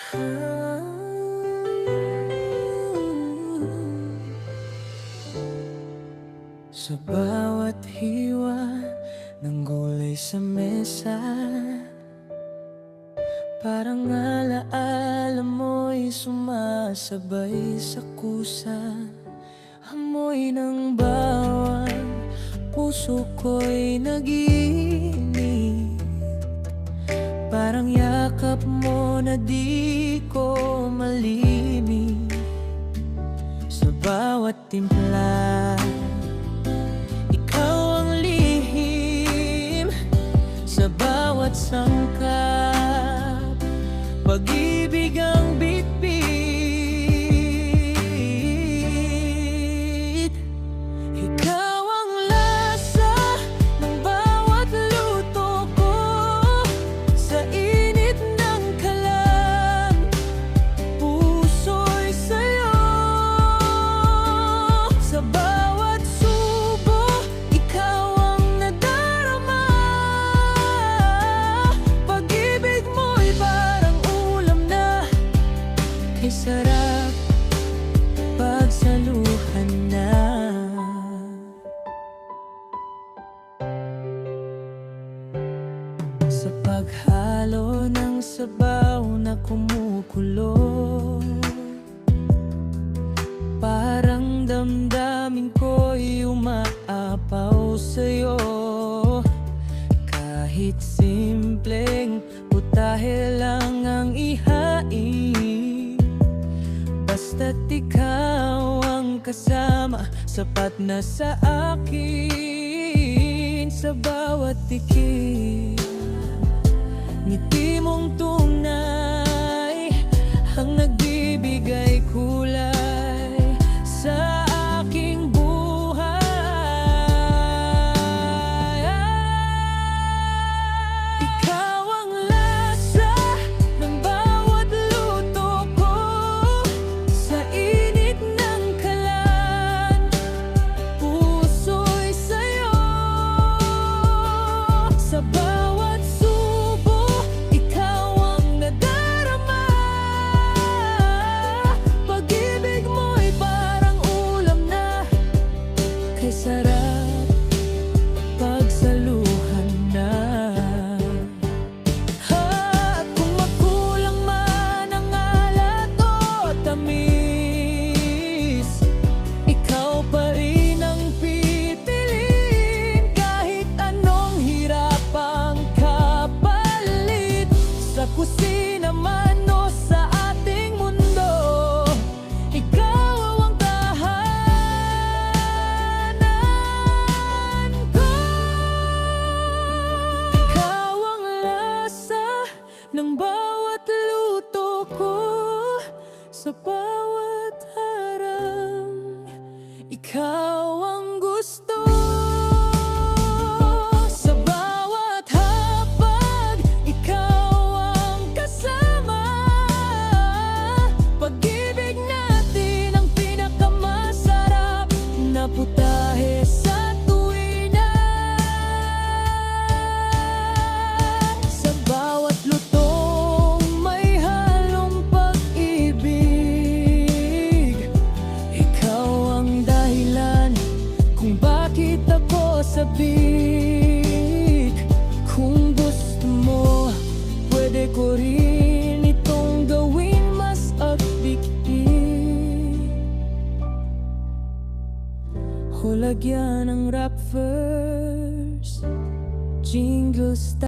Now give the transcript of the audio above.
Sa bawat hiwa ng gulay sa mesa, parang alaala mo'y sumasabay sa kusa. Amoy ng bawang, puso ko'y nag-iinit. Parang yakap mo na di ko malimit. Sa bawat timpla, ikaw ang lihim. Sa bawat sangkap, pag-ibig ang bitbit. Ikaw ang lasa ng bawat luto ko. Sa init ng kalan, puso'y sa'yo. Sa bawat subo, ikaw ang nadarama. Pag-ibig mo'y parang ulam na kay sarap pagsaluhan na. Sa paghalo ng sabaw na kumukulo, parang damdamin ko'y umaapaw sa'yo. Kahit simpleng putahe lang ang ihain, basta't ikaw ang kasama, sapat na sa akin. Sa bawat tikim, ngiti mong tunay ang nagbibigay kulay sa aking buhay. Ikaw ang lasa ng bawat luto ko. Sa init ng kalan, puso'y sa'yo. Sa bawat subo, ikaw ang nadarama. Pag-ibig mo'y parang ulam na kay sarap pagsaluhan na. At kung magkulang man ang alat o tamis, ikaw pa rin ang pipiliin. Kahit anong hirap ang kapalit, sa kusina man o sa ating mundo, ikaw ang tahanan ko. Ikaw ang lasa ng bawat luto ko. Sa bawat harang, ikaw ang gusto. Sa bawat hapag, ikaw ang kasama. Pag-ibig natin ang pinakamasarap na putahe sa tuwina. Sa bawat lutong may halong pag-ibig, ikaw ang dahilan kung bakit ako sabik. Kung gusto mo, pwede ko rin itong gawin mas agdikdik. O lagyan ng rap verse, jingle style.